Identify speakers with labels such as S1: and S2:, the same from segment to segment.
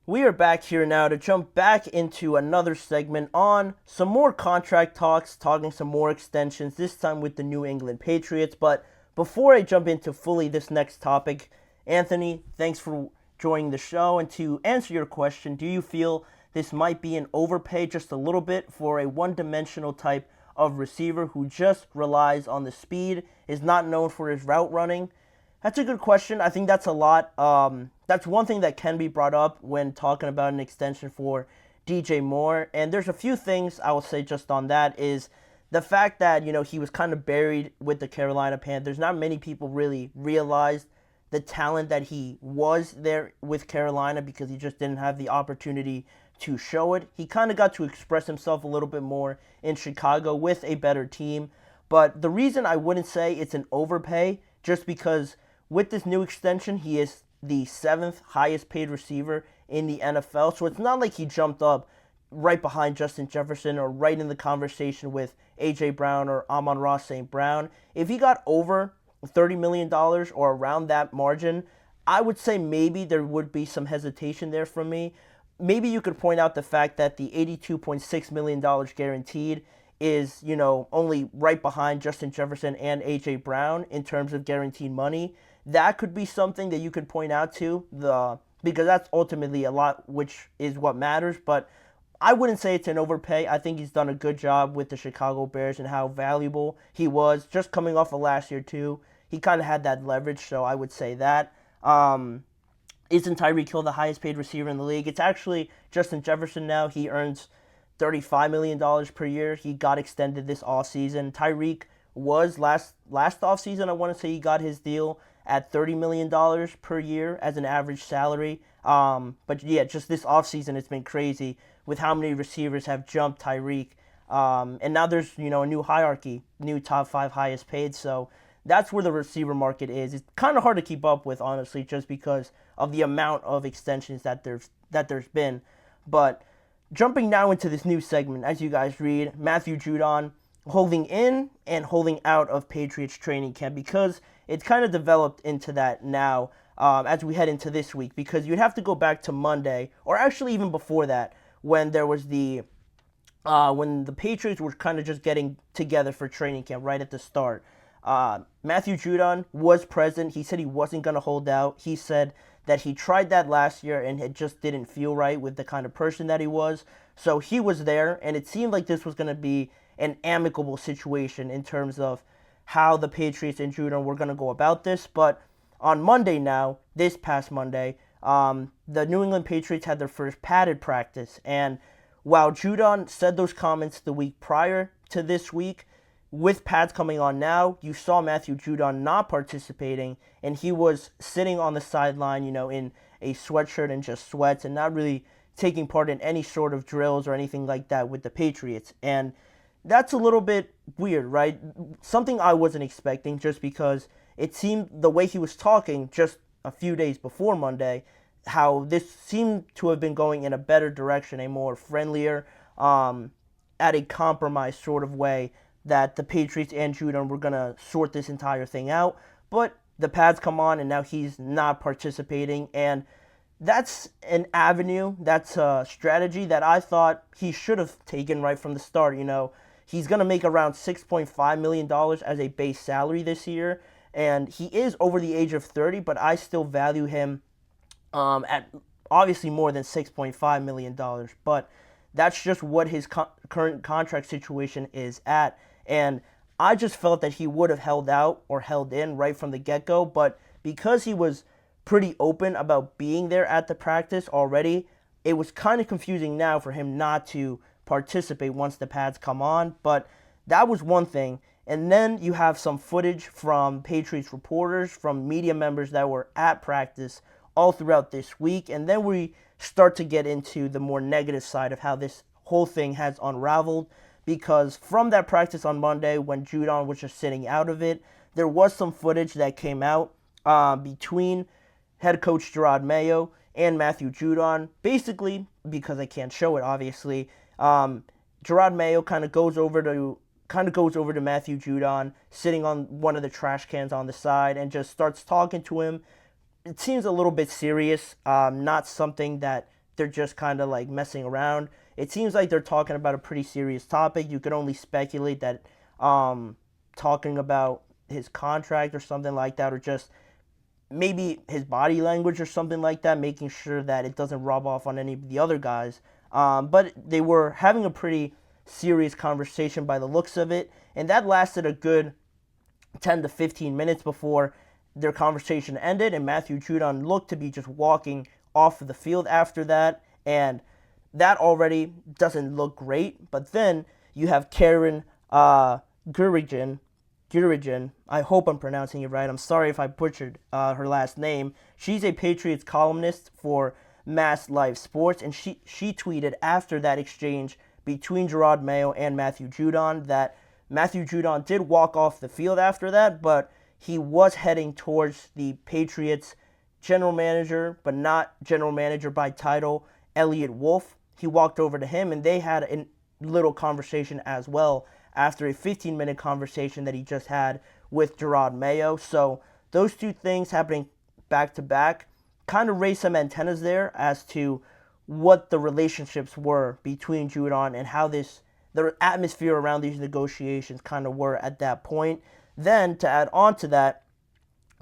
S1: We are back here now to jump back into another segment on some more contract talks, talking some more extensions, this time with the New England Patriots. But before I jump into fully this next topic, Anthony, thanks for joining the show. And to answer your question, do you feel this might be an overpay just a little bit for a one dimensional type of receiver who just relies on the speed, is not known for his route running? That's a good question. I think that's a lot. That's one thing that can be brought up when talking about an extension for DJ Moore. And there's a few things I will say just on that is the fact that, he was kind of buried with the Carolina Panthers. Not many people really realized the talent that he was there with Carolina because he just didn't have the opportunity to show it. He kind of got to express himself a little bit more in Chicago with a better team. But the reason I wouldn't say it's an overpay, just because with this new extension, he is the seventh highest paid receiver in the NFL. So it's not like he jumped up right behind Justin Jefferson or right in the conversation with A.J. Brown or Amon-Ra St. Brown. If he got over $30 million or around that margin, I would say maybe there would be some hesitation there from me. Maybe you could point out the fact that the $82.6 million guaranteed is, only right behind Justin Jefferson and A.J. Brown in terms of guaranteed money. That could be something that you could point out to because that's ultimately a lot, which is what matters. But I wouldn't say it's an overpay. I think he's done a good job with the Chicago Bears and how valuable he was just coming off of last year too. He kind of had that leverage, so I would say that. Isn't Tyreek Hill the highest paid receiver in the league? It's actually Justin Jefferson now. He earns $35 million per year. He got extended this offseason. Tyreek was last offseason, I want to say he got his deal at $30 million per year as an average salary. But yeah, just this offseason, it's been crazy with how many receivers have jumped Tyreek. And now there's, a new hierarchy, new top five highest paid. So that's where the receiver market is. It's kind of hard to keep up with, honestly, just because of the amount of extensions that there's been. But jumping now into this new segment, as you guys read, Matthew Judon holding in and holding out of Patriots training camp, because it's kind of developed into that now as we head into this week, because you'd have to go back to Monday, or actually even before that, when there was when the Patriots were kind of just getting together for training camp right at the start. Matthew Judon was present. He said he wasn't going to hold out. He said that he tried that last year and it just didn't feel right with the kind of person that he was. So he was there, and it seemed like this was going to be an amicable situation in terms of how the Patriots and Judon were going to go about this. But on Monday now, this past Monday, the New England Patriots had their first padded practice. And while Judon said those comments the week prior to this week, with pads coming on now, you saw Matthew Judon not participating, and he was sitting on the sideline, in a sweatshirt and just sweats, and not really taking part in any sort of drills or anything like that with the Patriots. And that's a little bit weird, right? Something I wasn't expecting, just because it seemed the way he was talking just a few days before Monday, how this seemed to have been going in a better direction, a more friendlier, at a compromise sort of way, that the Patriots and Judon were going to sort this entire thing out. But the pads come on, and now he's not participating. And that's an avenue, that's a strategy that I thought he should have taken right from the start. He's going to make around $6.5 million as a base salary this year. And he is over the age of 30, but I still value him at obviously more than $6.5 million. But that's just what his current contract situation is at. And I just felt that he would have held out or held in right from the get-go. But because he was pretty open about being there at the practice already, it was kind of confusing now for him not to participate once the pads come on. But that was one thing. And then you have some footage from Patriots reporters, from media members that were at practice all throughout this week. And then we start to get into the more negative side of how this whole thing has unraveled. Because from that practice on Monday, when Judon was just sitting out of it, there was some footage that came out between head coach Jerod Mayo and Matthew Judon. Basically, because I can't show it, obviously, Jerod Mayo kind of goes over to Matthew Judon, sitting on one of the trash cans on the side, and just starts talking to him. It seems a little bit serious, not something that they're just kind of like messing around. It seems like they're talking about a pretty serious topic. You could only speculate that talking about his contract or something like that, or just maybe his body language or something like that, making sure that it doesn't rub off on any of the other guys. But they were having a pretty serious conversation by the looks of it, and that lasted a good 10 to 15 minutes before their conversation ended, and Matthew Judon looked to be just walking off of the field after that, and that already doesn't look great. But then you have Karen Gurigan. I hope I'm pronouncing it right. I'm sorry if I butchered her last name. She's a Patriots columnist for Mass Live Sports, and she tweeted after that exchange between Jerod Mayo and Matthew Judon that Matthew Judon did walk off the field after that, but he was heading towards the Patriots general manager, but not general manager by title, Elliot Wolf. He walked over to him, and they had a little conversation as well after a 15-minute conversation that he just had with Jerod Mayo. So those two things happening back to back kind of raised some antennas there as to what the relationships were between Judon and how the atmosphere around these negotiations kind of were at that point. Then, to add on to that,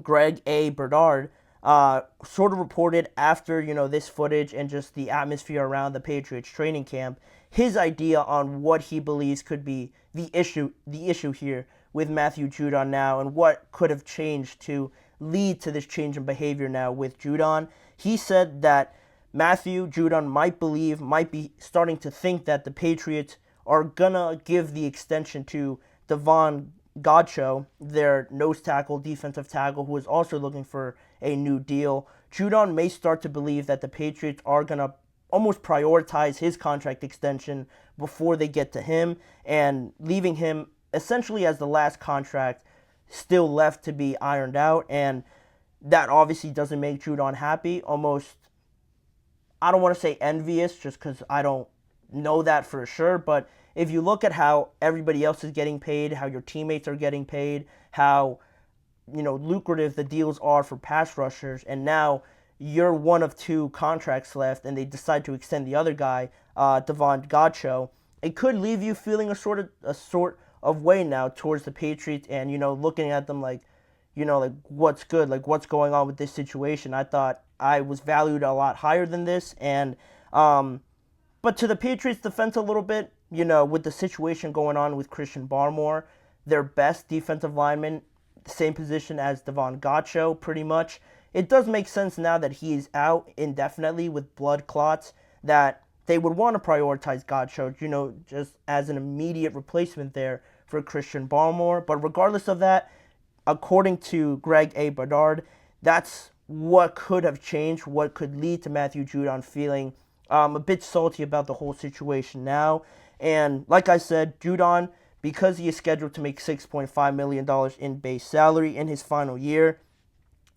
S1: Greg A. Bernard sort of reported after, this footage and just the atmosphere around the Patriots training camp, his idea on what he believes could be the issue here with Matthew Judon now, and what could have changed to lead to this change in behavior now with Judon. He said that Matthew Judon might be starting to think that the Patriots are gonna give the extension to Davon Godchaux, their nose tackle, defensive tackle, who is also looking for a new deal. Judon may start to believe that the Patriots are gonna almost prioritize his contract extension before they get to him, and leaving him essentially as the last contract still left to be ironed out. And that obviously doesn't make Judon happy. Almost, I don't want to say envious, just because I don't know that for sure, but if you look at how everybody else is getting paid, how your teammates are getting paid, how lucrative the deals are for pass rushers, and now you're one of two contracts left, and they decide to extend the other guy, Davon Godchaux, it could leave you feeling a sort of way now towards the Patriots, and looking at them like what's good, like what's going on with this situation. I thought I was valued a lot higher than this, and but to the Patriots' defense a little bit, with the situation going on with Christian Barmore, their best defensive lineman, same position as Davon Godchaux, pretty much. It does make sense now that he is out indefinitely with blood clots that they would want to prioritize Godchaux, just as an immediate replacement there for Christian Barmore. But regardless of that, according to Greg A. Bernard, that's what could have changed, what could lead to Matthew Judon feeling a bit salty about the whole situation now. And like I said, Judon, because he is scheduled to make $6.5 million in base salary in his final year,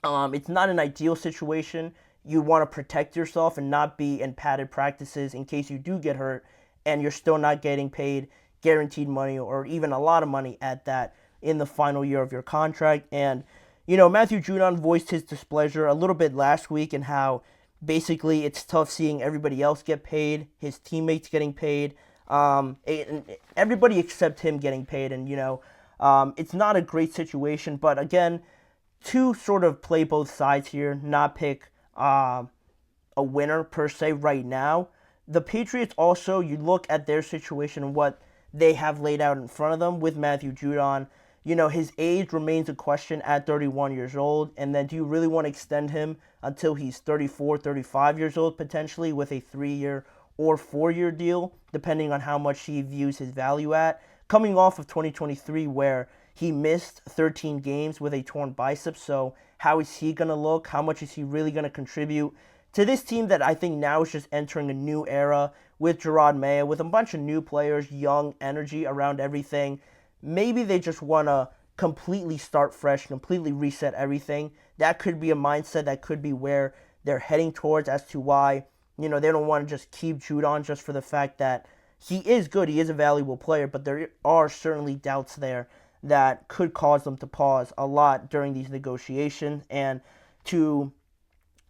S1: it's not an ideal situation. You want to protect yourself and not be in padded practices in case you do get hurt and you're still not getting paid guaranteed money or even a lot of money at that in the final year of your contract. And, Matthew Judon voiced his displeasure a little bit last week and how basically it's tough seeing everybody else get paid, his teammates getting paid, everybody except him getting paid. And, it's not a great situation. But again, to sort of play both sides here, not pick a winner per se right now. The Patriots also, you look at their situation and what they have laid out in front of them with Matthew Judon. His age remains a question at 31 years old. And then do you really want to extend him until he's 34, 35 years old potentially with a 3-year or 4-year deal, depending on how much he views his value at? Coming off of 2023 where he missed 13 games with a torn bicep, so how is he going to look? How much is he really going to contribute to this team that I think now is just entering a new era with Jerod Mayo, with a bunch of new players, young energy around everything? Maybe they just want to completely start fresh, completely reset everything. That could be a mindset. That could be where they're heading towards as to why, they don't want to just keep Judon just for the fact that he is good. He is a valuable player, but there are certainly doubts there that could cause them to pause a lot during these negotiations. And to,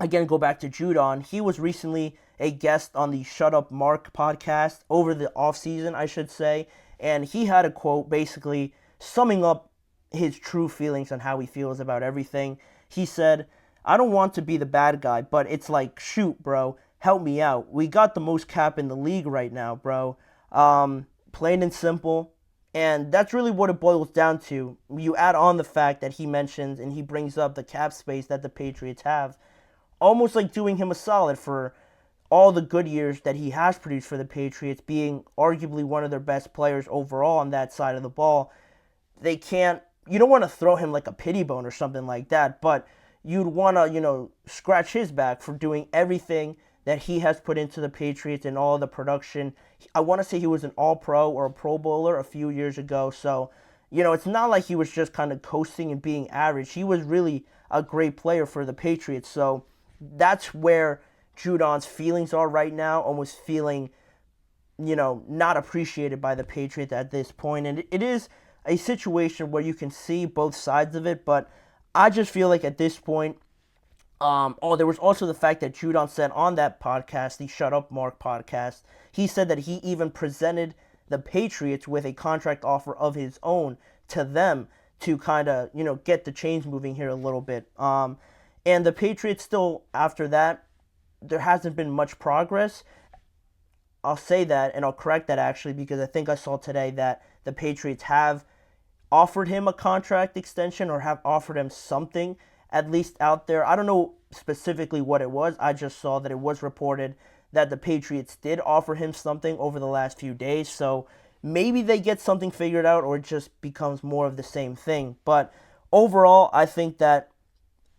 S1: again, go back to Judon, he was recently a guest on the Shut Up Mark podcast over the offseason, I should say. And he had a quote basically summing up his true feelings on how he feels about everything. He said, "I don't want to be the bad guy, but it's like, shoot, bro, help me out. We got the most cap in the league right now, bro. Plain and simple." And that's really what it boils down to. You add on the fact that he mentions and he brings up the cap space that the Patriots have, almost like doing him a solid for all the good years that he has produced for the Patriots, being arguably one of their best players overall on that side of the ball. You don't want to throw him like a pity bone or something like that, but you'd want to, scratch his back for doing everything that he has put into the Patriots and all the production. I want to say he was an All-Pro or a Pro Bowler a few years ago, so, it's not like he was just kind of coasting and being average. He was really a great player for the Patriots, so that's where Judon's feelings are right now, almost feeling, not appreciated by the Patriots at this point. And it is a situation where you can see both sides of it, but I just feel like at this point, there was also the fact that Judon said on that podcast, the Shut Up Mark podcast, he said that he even presented the Patriots with a contract offer of his own to them to kind of, get the chains moving here a little bit. And the Patriots still, after that, there hasn't been much progress. I'll say that, and I'll correct that actually, because I think I saw today that the Patriots have offered him a contract extension or have offered him something at least out there. I don't know specifically what it was. I just saw that it was reported that the Patriots did offer him something over the last few days. So maybe they get something figured out or it just becomes more of the same thing. But overall, I think that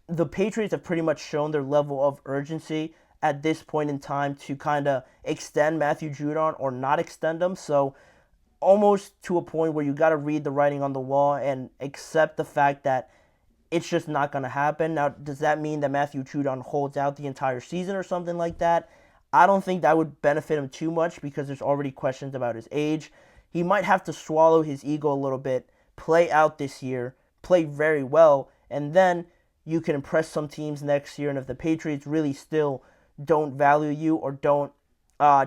S1: the Patriots have pretty much shown their level of urgency at this point in time to kind of extend Matthew Judon or not extend him. So almost to a point where you got to read the writing on the wall and accept the fact that it's just not going to happen. Now, does that mean that Matthew Judon holds out the entire season or something like that? I don't think that would benefit him too much because there's already questions about his age. He might have to swallow his ego a little bit, play out this year, play very well, and then you can impress some teams next year. And if the Patriots really still don't value you or don't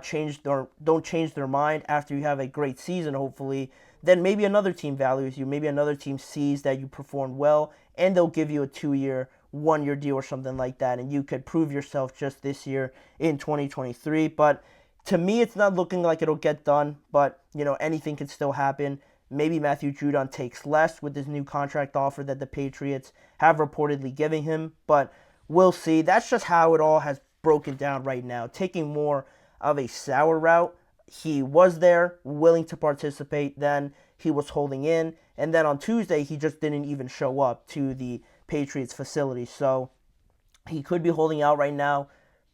S1: change their mind after you have a great season, hopefully, then maybe another team values you. Maybe another team sees that you performed well, and they'll give you a 2-year, 1-year deal or something like that, and you could prove yourself just this year in 2023. But to me, it's not looking like it'll get done, but, anything can still happen. Maybe Matthew Judon takes less with this new contract offer that the Patriots have reportedly given him, but we'll see. That's just how it all has broken down right now, taking more of a sour route. He was there, willing to participate, then he was holding in, and then on Tuesday, he just didn't even show up to the Patriots facility. So he could be holding out right now,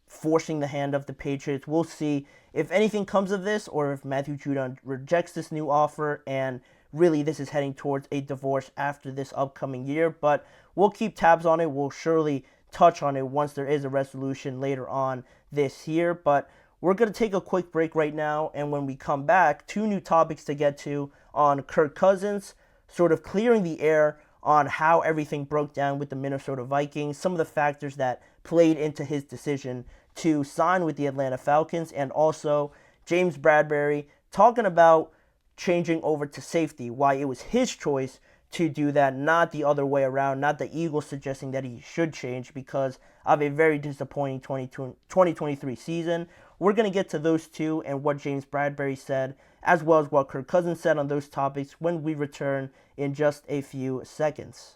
S1: forcing the hand of the Patriots. We'll see if anything comes of this or if Matthew Judon rejects this new offer and really this is heading towards a divorce after this upcoming year. But we'll keep tabs on it. We'll surely touch on it once there is a resolution later on this year. But we're going to take a quick break right now, and when we come back, 2 new topics to get to on Kirk Cousins, sort of clearing the air on how everything broke down with the Minnesota Vikings, some of the factors that played into his decision to sign with the Atlanta Falcons, and also James Bradberry talking about changing over to safety, why it was his choice to do that, not the other way around, not the Eagles suggesting that he should change because of a very disappointing 2023 season. We're going to get to those two and what James Bradberry said, as well as what Kirk Cousins said on those topics when we return in just a few seconds.